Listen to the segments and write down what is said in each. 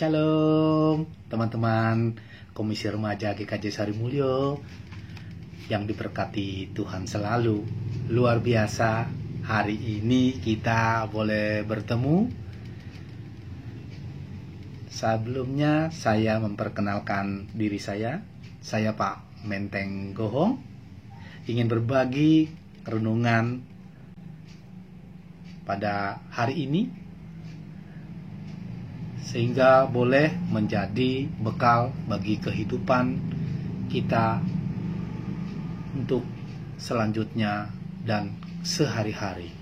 Shalom teman-teman Komisi Remaja GKJ Sarimulyo yang diberkati Tuhan selalu. Luar biasa, hari ini kita boleh bertemu. Sebelumnya saya memperkenalkan diri saya Pak Menteng Gohong. Ingin berbagi renungan pada hari ini sehingga boleh menjadi bekal bagi kehidupan kita untuk selanjutnya dan sehari-hari.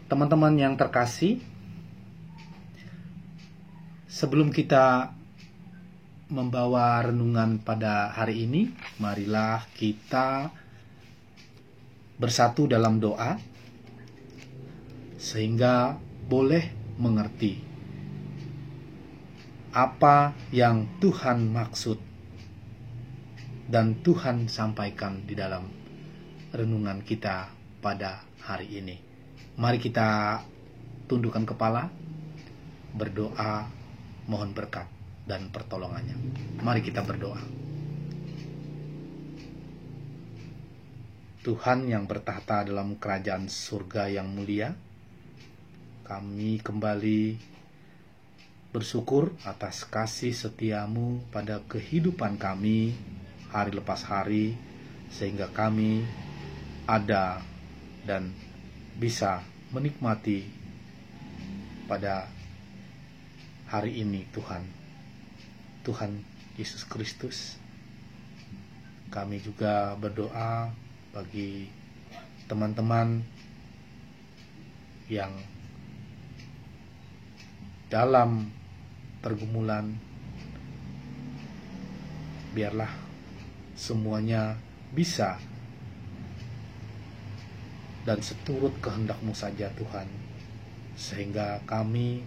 Teman-teman yang terkasih, sebelum kita membawa renungan pada hari ini, marilah kita bersatu dalam doa sehingga boleh mengerti apa yang Tuhan maksud dan Tuhan sampaikan di dalam renungan kita pada hari ini. Mari kita tundukkan kepala, berdoa, mohon berkat dan pertolongannya. Mari kita berdoa. Tuhan yang bertahta dalam kerajaan surga yang mulia, kami kembali bersyukur atas kasih setiamu pada kehidupan kami hari lepas hari, sehingga kami ada dan bisa menikmati pada hari ini Tuhan Yesus Kristus. Kami juga berdoa bagi teman-teman yang dalam pergumulan, biarlah semuanya bisa dan seturut kehendak-Mu saja Tuhan, sehingga kami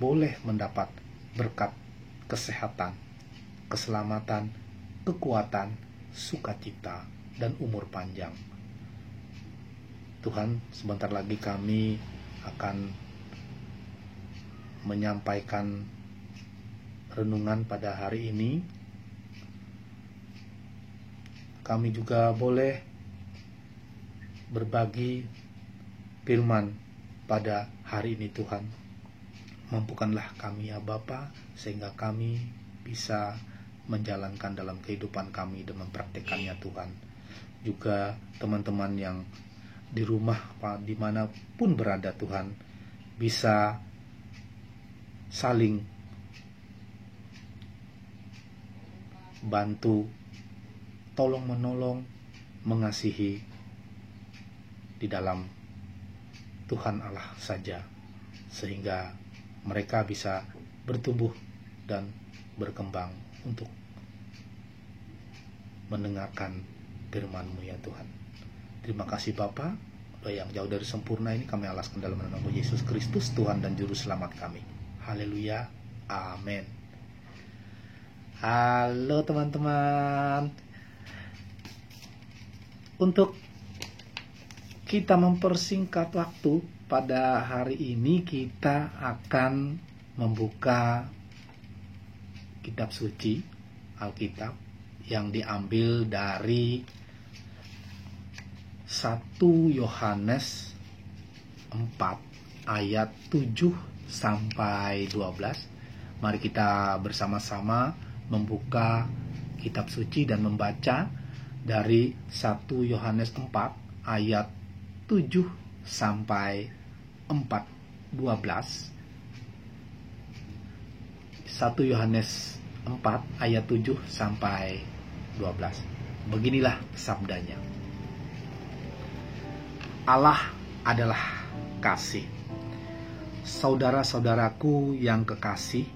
boleh mendapat berkat kesehatan, keselamatan, kekuatan, sukacita, dan umur panjang. Tuhan, sebentar lagi kami akan menyampaikan renungan pada hari ini. Kami juga boleh berbagi firman pada hari ini Tuhan. Mampukanlah kami ya Bapa, sehingga kami bisa menjalankan dalam kehidupan kami dan mempraktekannya Tuhan. Juga teman-teman yang di rumah dimanapun berada Tuhan, bisa saling bantu, tolong-menolong, mengasihi di dalam Tuhan Allah saja, sehingga mereka bisa bertumbuh dan berkembang untuk mendengarkan firman-Mu ya Tuhan. Terima kasih Bapa, doa yang jauh dari sempurna ini kami alaskan dalam nama Yesus Kristus, Tuhan dan Juru Selamat kami. Haleluya, amin. Halo teman-teman. Untuk kita mempersingkat waktu, pada hari ini kita akan membuka kitab suci Alkitab yang diambil dari 1 Yohanes 4 ayat 7 sampai 12. Mari kita bersama-sama membuka kitab suci dan membaca dari 1 Yohanes 4 ayat 7 sampai 12. 1 Yohanes 4 ayat 7 sampai 12. Beginilah sabdanya. Allah adalah kasih. Saudara-saudaraku yang kekasih,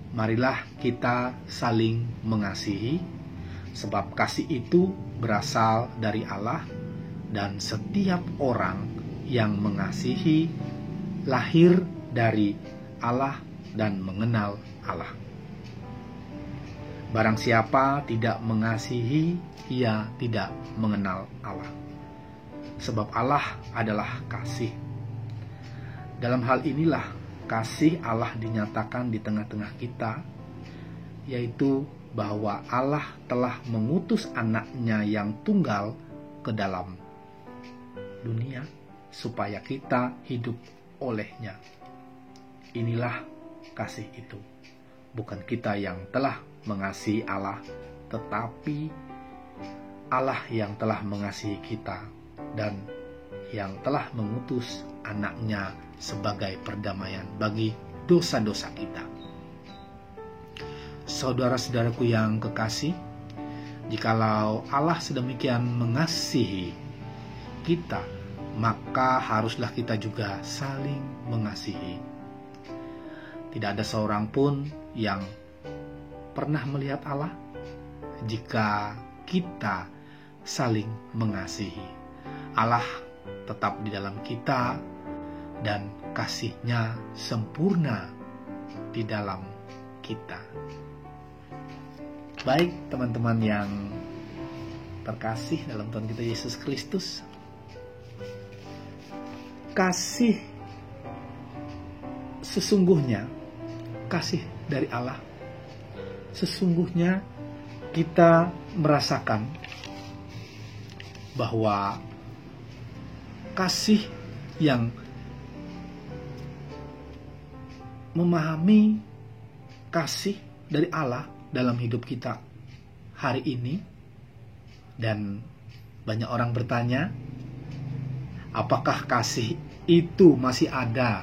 marilah kita saling mengasihi, sebab kasih itu berasal dari Allah, dan setiap orang yang mengasihi lahir dari Allah dan mengenal Allah. Barang siapa tidak mengasihi, ia tidak mengenal Allah, sebab Allah adalah kasih. Dalam hal inilah kasih Allah dinyatakan di tengah-tengah kita, yaitu bahwa Allah telah mengutus anaknya yang tunggal ke dalam dunia supaya kita hidup olehnya. Inilah kasih itu. Bukan kita yang telah mengasihi Allah, tetapi Allah yang telah mengasihi kita dan yang telah mengutus anaknya sebagai perdamaian bagi dosa-dosa kita. Saudara-saudaraku yang kekasih, jikalau Allah sedemikian mengasihi kita, maka haruslah kita juga saling mengasihi. Tidak ada seorang pun yang pernah melihat Allah jika kita saling mengasihi. Allah tetap di dalam kita dan kasih-Nya sempurna di dalam kita. Baik teman-teman yang terkasih dalam Tuhan kita Yesus Kristus, kasih sesungguhnya, kasih dari Allah, sesungguhnya kita merasakan bahwa kasih yang memahami kasih dari Allah dalam hidup kita hari ini. Dan banyak orang bertanya, apakah kasih itu masih ada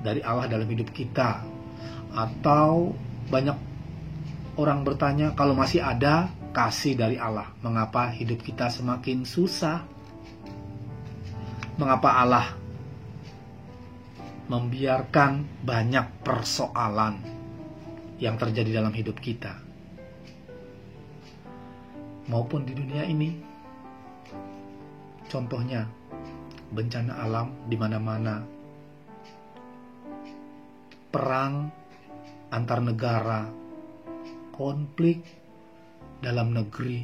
dari Allah dalam hidup kita? Atau banyak orang bertanya, kalau masih ada kasih dari Allah, mengapa hidup kita semakin susah? Mengapa Allah membiarkan banyak persoalan yang terjadi dalam hidup kita maupun di dunia ini? Contohnya bencana alam di mana-mana, perang antar negara, konflik dalam negeri,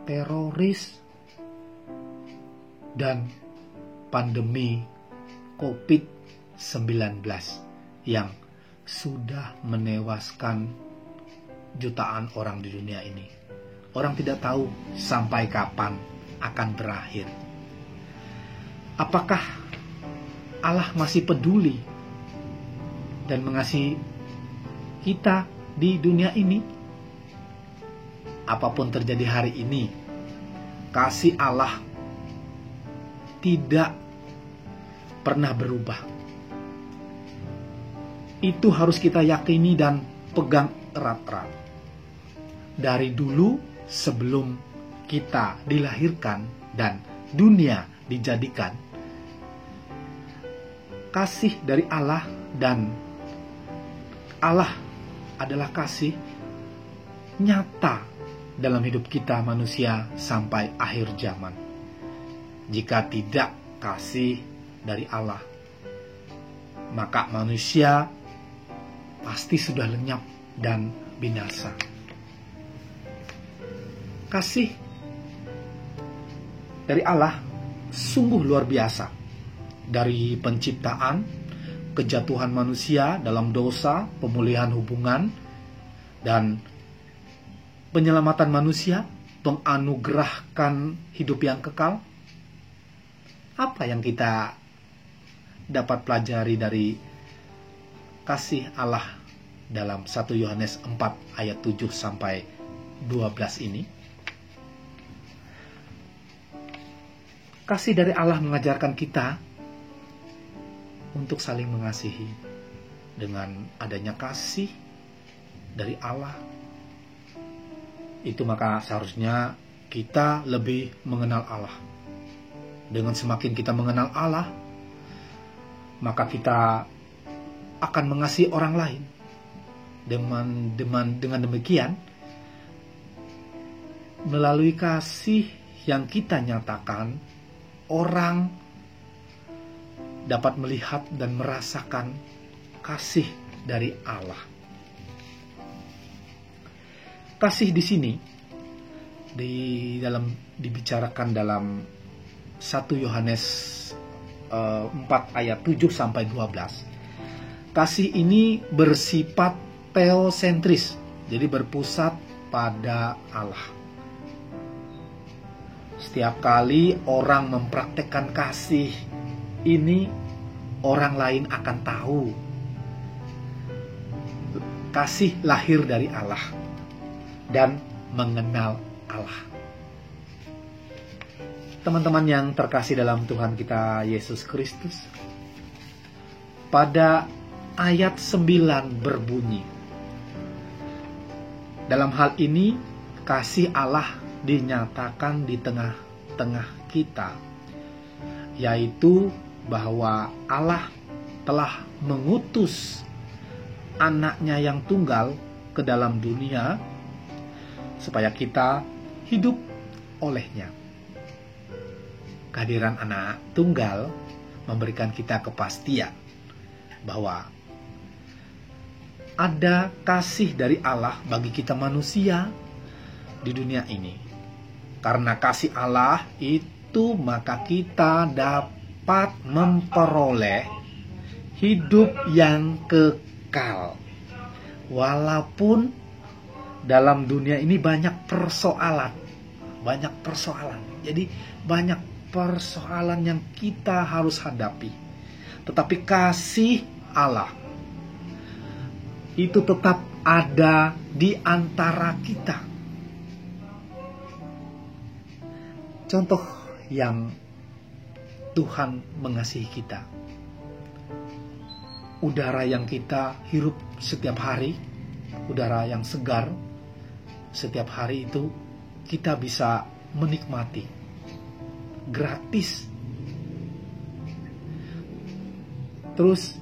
teroris, dan pandemi COVID-19 yang sudah menewaskan jutaan orang di dunia ini. Orang tidak tahu sampai kapan akan berakhir. Apakah Allah masih peduli dan mengasihi kita di dunia ini? Apapun terjadi hari ini, kasih Allah tidak pernah berubah. Itu harus kita yakini dan pegang erat-erat. Dari dulu sebelum kita dilahirkan dan dunia dijadikan, kasih dari Allah, dan Allah adalah kasih nyata dalam hidup kita manusia sampai akhir zaman. Jika tidak kasih dari Allah, maka manusia pasti sudah lenyap dan binasa. Kasih dari Allah sungguh luar biasa. Dari penciptaan, kejatuhan manusia dalam dosa, pemulihan hubungan, dan penyelamatan manusia, menganugerahkan hidup yang kekal. Apa yang kita dapat pelajari dari kasih Allah dalam 1 Yohanes 4 ayat 7 sampai 12 ini? Kasih dari Allah mengajarkan kita untuk saling mengasihi. Dengan adanya kasih dari Allah, itu maka seharusnya kita lebih mengenal Allah. Dengan semakin kita mengenal Allah, maka kita akan mengasihi orang lain. Dengan demikian, melalui kasih yang kita nyatakan, orang dapat melihat dan merasakan kasih dari Allah. Kasih di sini dibicarakan dalam 1 Yohanes 4 ayat 7 sampai 12. kasih ini bersifat teosentris, jadi berpusat pada Allah. Setiap kali orang mempraktekkan kasih ini, orang lain akan tahu kasih lahir dari Allah dan mengenal Allah. Teman-teman yang terkasih dalam Tuhan kita Yesus Kristus, pada ayat 9 berbunyi, dalam hal ini kasih Allah dinyatakan di tengah-tengah kita, yaitu bahwa Allah telah mengutus anaknya yang tunggal ke dalam dunia supaya kita hidup olehnya. Kehadiran anak tunggal memberikan kita kepastian bahwa ada kasih dari Allah bagi kita manusia di dunia ini. Karena kasih Allah itu, maka kita dapat memperoleh hidup yang kekal. Walaupun dalam dunia ini banyak persoalan. Jadi banyak persoalan yang kita harus hadapi. Tetapi kasih Allah itu tetap ada di antara kita. Contoh yang Tuhan mengasihi kita. Udara yang kita hirup setiap hari, udara yang segar, setiap hari itu kita bisa menikmati. Gratis. Terus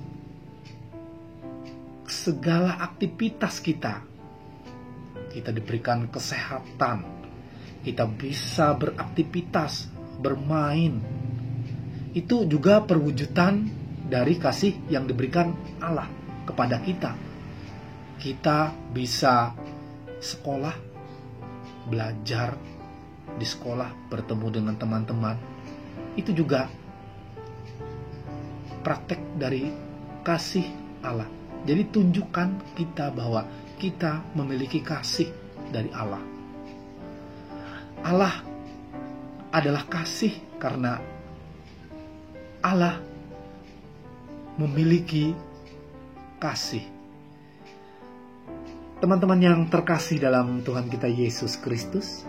segala aktivitas kita diberikan kesehatan, kita bisa beraktivitas, bermain. Itu juga perwujudan dari kasih yang diberikan Allah kepada kita. Kita bisa sekolah, belajar di sekolah, bertemu dengan teman-teman. Itu juga praktek dari kasih Allah. Jadi tunjukkan kita bahwa kita memiliki kasih dari Allah. Allah adalah kasih karena Allah memiliki kasih. Teman-teman yang terkasih dalam Tuhan kita Yesus Kristus,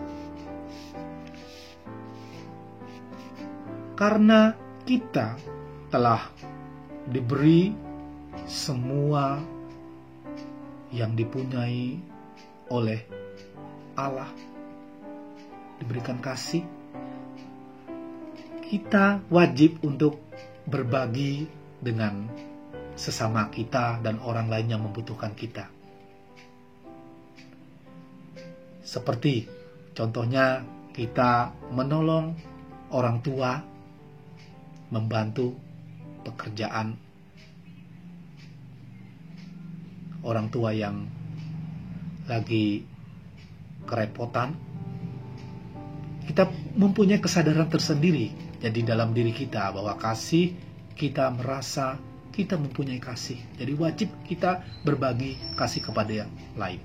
karena kita telah diberi semua yang dipunyai oleh Allah, diberikan kasih, kita wajib untuk berbagi dengan sesama kita dan orang lain yang membutuhkan kita. Seperti contohnya kita menolong orang tua, membantu pekerjaan orang tua yang lagi kerepotan. Kita mempunyai kesadaran tersendiri jadi dalam diri kita bahwa kasih, kita merasa kita mempunyai kasih. Jadi wajib kita berbagi kasih kepada yang lain.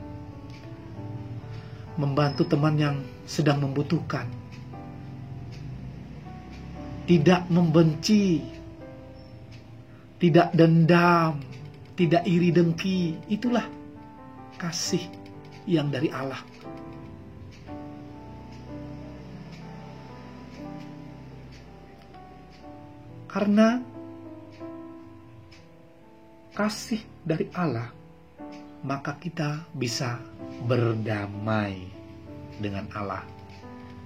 Membantu teman yang sedang membutuhkan. Tidak membenci, tidak dendam, tidak iri dengki. Itulah kasih yang dari Allah. Karena kasih dari Allah, maka kita bisa berdamai dengan Allah.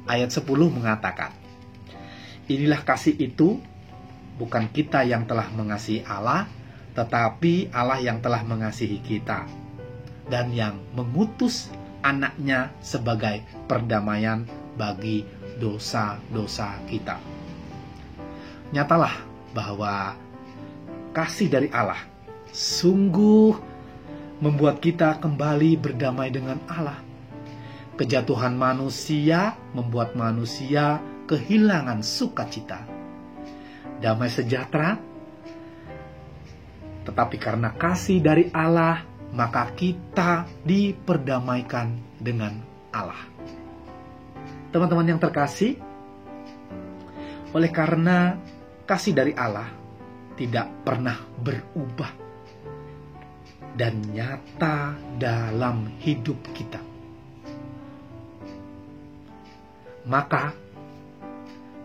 Ayat 10 mengatakan, inilah kasih itu, bukan kita yang telah mengasihi Allah, tetapi Allah yang telah mengasihi kita, dan yang mengutus anaknya sebagai perdamaian bagi dosa-dosa kita. Nyatalah bahwa kasih dari Allah sungguh membuat kita kembali berdamai dengan Allah. Kejatuhan manusia membuat manusia kehilangan sukacita. Damai sejahtera Tetapi karena kasih dari Allah, maka kita diperdamaikan dengan Allah. Teman-teman yang terkasih, oleh karena kasih dari Allah tidak pernah berubah dan nyata dalam hidup kita, maka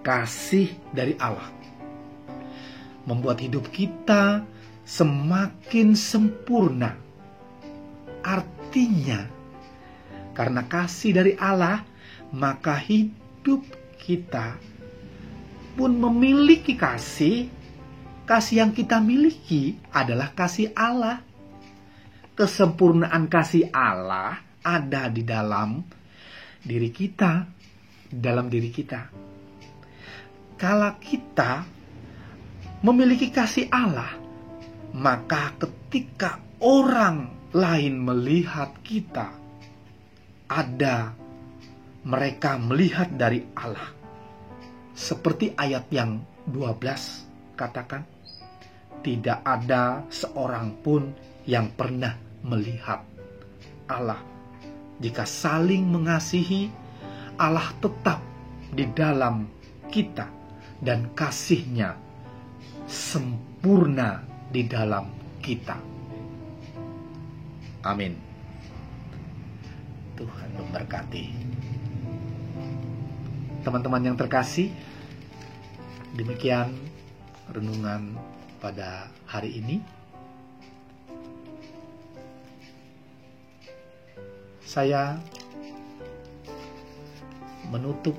kasih dari Allah membuat hidup kita semakin sempurna. Artinya, karena kasih dari Allah, maka hidup kita pun memiliki kasih. Kasih yang kita miliki adalah kasih Allah. Kesempurnaan kasih Allah ada di dalam diri kita, dalam diri kita. Kalau kita memiliki kasih Allah, maka ketika orang lain melihat kita, mereka melihat dari Allah. Seperti ayat yang 12 katakan, tidak ada seorang pun yang pernah melihat Allah. Jika saling mengasihi, Allah tetap di dalam kita dan kasih-Nya sempurna di dalam kita. Amin. Tuhan memberkati. Teman-teman yang terkasih, demikian renungan pada hari ini. Saya menutup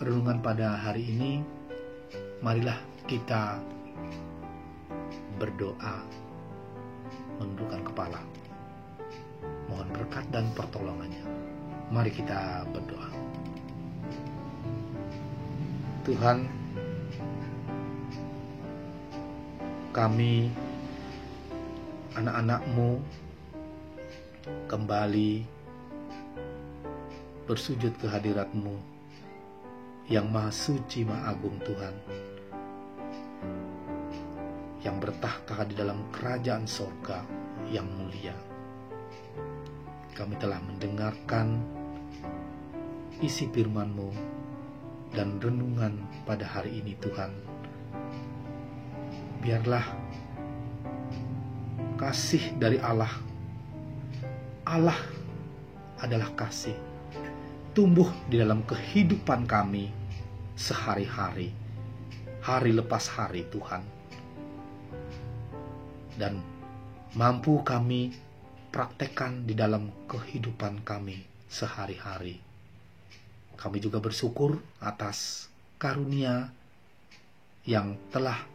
renungan pada hari ini. Marilah kita berdoa, menundukkan kepala, mohon berkat dan pertolongannya. Mari kita berdoa. Tuhan, kami anak-anak-Mu kembali bersujud ke hadirat-Mu yang Maha Suci, Maha Agung Tuhan, yang bertahta di dalam kerajaan sorga yang mulia. Kami telah mendengarkan isi firman-Mu dan renungan pada hari ini Tuhan. Biarlah kasih dari Allah adalah kasih, tumbuh di dalam kehidupan kami sehari-hari, hari lepas hari Tuhan. Dan mampu kami praktekkan di dalam kehidupan kami sehari-hari. Kami juga bersyukur atas karunia yang telah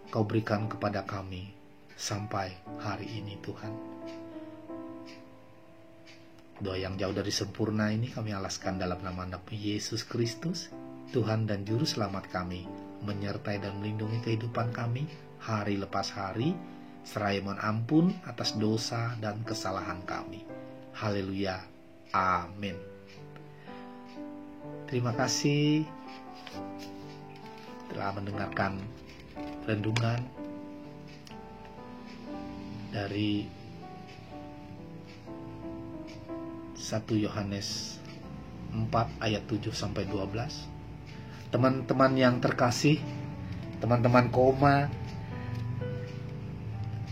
Kau berikan kepada kami sampai hari ini Tuhan. Doa yang jauh dari sempurna ini kami alaskan dalam nama Nabi Yesus Kristus, Tuhan dan Juru Selamat kami, menyertai dan melindungi kehidupan kami hari lepas hari, seraya mohon ampun atas dosa dan kesalahan kami. Haleluya. Amin. Terima kasih telah mendengarkan renungan dari 1 Yohanes 4 ayat 7 sampai 12. Teman-teman yang terkasih, teman-teman koma,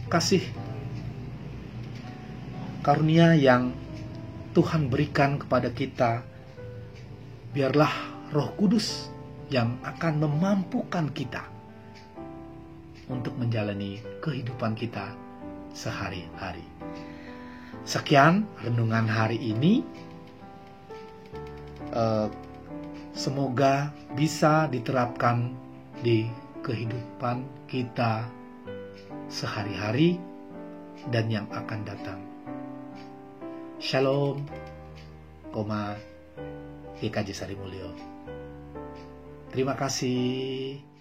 kasih karunia yang Tuhan berikan kepada kita, biarlah Roh Kudus yang akan memampukan kita untuk menjalani kehidupan kita sehari-hari. Sekian renungan hari ini. Semoga bisa diterapkan di kehidupan kita sehari-hari dan yang akan datang. Shalom, GKJ Sari Mulyo. Terima kasih.